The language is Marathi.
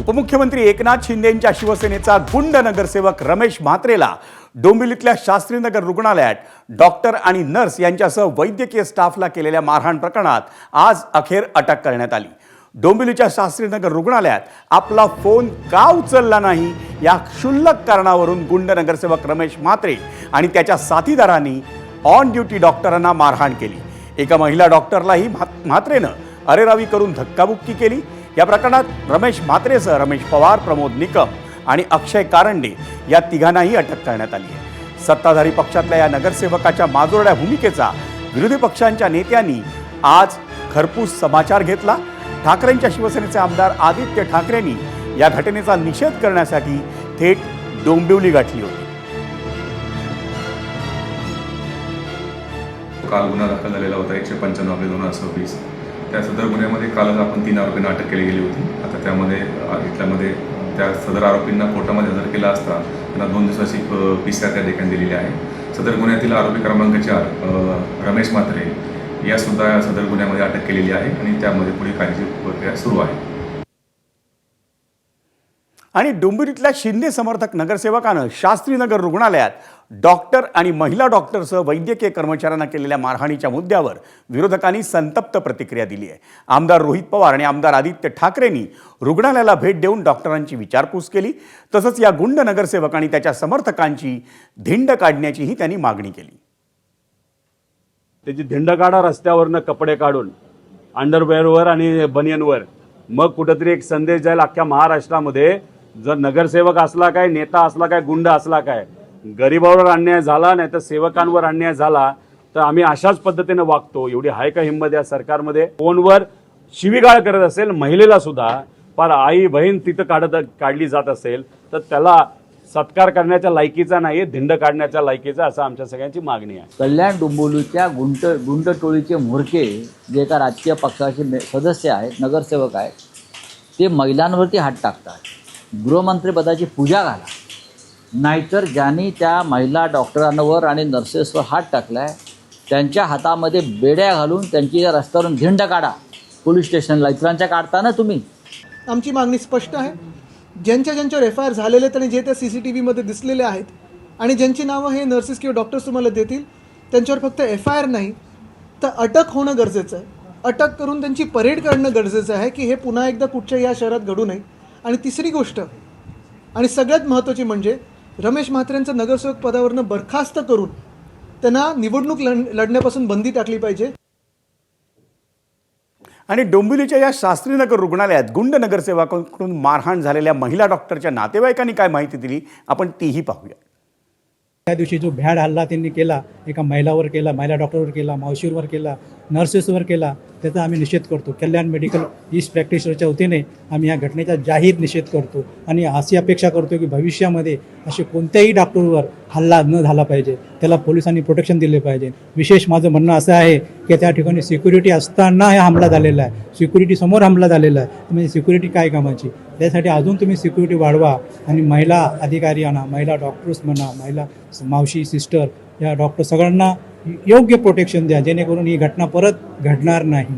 उपमुख्यमंत्री एकनाथ शिंदेंच्या शिवसेनेचा गुंड नगरसेवक रमेश म्हात्रेला डोंबिवलीतल्या शास्त्रीनगर रुग्णालयात डॉक्टर आणि नर्स यांच्यासह वैद्यकीय स्टाफला केलेल्या मारहाण प्रकरणात आज अखेर अटक करण्यात आली। डोंबिवलीच्या शास्त्रीनगर रुग्णालयात आपला फोन का उचलला नाही या क्षुल्लक कारणावरून गुंड नगरसेवक रमेश म्हात्रे आणि त्याच्या साथीदारांनी ऑन ड्युटी डॉक्टरांना मारहाण केली। एका महिला डॉक्टरलाही म्हात्रेनं अरेरावी करून धक्काबुक्की केली। या प्रकरणात रमेश म्हात्रेसह रमेश पवार, प्रमोद निकम आणि अक्षय कारंडे या तिघांनाही अटक करण्यात आली आहे। सत्ताधारी पक्षातल्या या नगरसेवकाच्या माजोरड्या भूमिकेचा विरोधी पक्षांच्या नेत्यांनी आज खरपूस समाचार घेतला। ठाकरेंच्या शिवसेनेचे आमदार आदित्य ठाकरेंनी या घटनेचा निषेध करण्यासाठी थेट डोंबिवली गाठली होती। काल गुन्हा दाखल झालेला होता 195/2026। त्या सदर गुन्ह्यामध्ये कालच आपण 3 आरोपींना अटक केली गेली होती। आता त्यामध्ये त्या सदर आरोपींना कोर्टामध्ये हजर केला असता त्यांना 2 दिवसाची PCR त्या ठिकाणी दिलेली आहे। सदर गुन्ह्यातील आरोपी क्रमांक 4 रमेश म्हात्रे यासुद्धा सदर गुन्ह्यामध्ये अटक केलेली आहे आणि त्यामध्ये पुढील कायदेशीर प्रक्रिया सुरू आहे। आणि डोंबिवलीतल्या शिंदे समर्थक नगरसेवकानं शास्त्रीनगर रुग्णालयात डॉक्टर आणि महिला डॉक्टरसह वैद्यकीय कर्मचाऱ्यांना केलेल्या मारहाणीच्या मुद्द्यावर विरोधकांनी संतप्त प्रतिक्रिया दिली आहे। आमदार रोहित पवार आणि आमदार आदित्य ठाकरेंनी रुग्णालयाला भेट देऊन डॉक्टरांची विचारपूस केली। तसंच या गुंड नगरसेवक आणि त्याच्या समर्थकांची धिंड काढण्याचीही त्यांनी मागणी केली। त्याची धिंड काढा रस्त्यावरनं कपडे काढून अंडरवेअरवर आणि बनियनवर, मग कुठेतरी एक संदेश जाईल अख्ख्या महाराष्ट्रामध्ये। जर नगरसेवक असला काय, नेता असला काय, गुंड असला काय, गरिबावर अन्याय झाला नाही तर सेवकांवर अन्याय झाला तर आम्ही अशाच पद्धतीने वागतो। एवढी हाय का हिंमत या सरकारमध्ये? फोनवर शिवीगाळ करत असेल महिलेला सुद्धा, पर आई बहीण तिथं काढली जात असेल तर त्याला सत्कार करण्याच्या लायकीचा नाही, धिंड काढण्याच्या लायकीचा, असं आमच्या सगळ्यांची मागणी आहे। कल्याण डोंबिवलीच्या गुंड टोळीचे म्होरके जे का राजकीय पक्षाचे सदस्य आहेत, नगरसेवक आहेत, ते महिलांवरती हात टाकतात। गृहमंत्रीपदाची पूजा घाला, नाहीतर ज्यांनी त्या महिला डॉक्टरांवर आणि नर्सेसवर हात टाकला आहे त्यांच्या हातामध्ये बेड्या घालून त्यांची रस्त्यावरून धिंड काढा। पोलीस स्टेशनला इतरांच्या काढताना तुम्ही। आमची मागणी स्पष्ट आहे। ज्यांच्यावर FIR झालेले आणि जे त्या CCTVमध्ये दिसलेले आहेत आणि ज्यांची नावं हे नर्सेस किंवा डॉक्टर्स तुम्हाला देतील त्यांच्यावर फक्त FIR नाही तर अटक होणं गरजेचं आहे। अटक करून त्यांची परेड काढणं गरजेचं आहे की हे पुन्हा एकदा कुठच्या या शहरात घडू नये। आणि तिसरी गोष्ट आणि सगळ्यात महत्त्वाची म्हणजे रमेश म्हात्रेंचं नगरसेवक पदावरनं बरखास्त करून त्यांना निवडणूक लढण्यापासून बंदी टाकली पाहिजे। आणि डोंबिवलीच्या या शास्त्रीनगर रुग्णालयात गुंड नगरसेवकांकडून मारहाण झालेल्या महिला डॉक्टरच्या नातेवाईकांनी काय माहिती दिली आपण तीही पाहूया। त्या दिवशी जो भ्याड हल्ला त्यांनी केला, एका महिलावर केला, महिला डॉक्टरवर केला, मावशीवर केला, नर्सेसवर केला, त्याचा आम्ही निषेध करतो। कल्याण मेडिकल ईस्ट प्रॅक्टिशनरच्या वतीने आम्ही या घटनेचा जाहीर निषेध करतो आणि अशी अपेक्षा करतो की भविष्यामध्ये असे कोणत्याही डॉक्टरवर हल्ला न झाला पाहिजे, त्याला पोलिसांनी प्रोटेक्शन दिले पाहिजे। विशेष माझं म्हणणं असं आहे की त्या ठिकाणी सिक्युरिटी असताना हा हमला झालेला आहे, सिक्युरिटी समोर हमला झालेला आहे, म्हणजे सिक्युरिटी काय कामाची? त्यासाठी अजून तुम्ही सिक्युरिटी वाढवा आणि महिला अधिकारी आणा, महिला डॉक्टर्स म्हणा, महिला मावशी, सिस्टर, या डॉक्टर सगळ्यांना योग्य प्रोटेक्शन द्या जेणेकरून ही घटना परत घडणार नाही।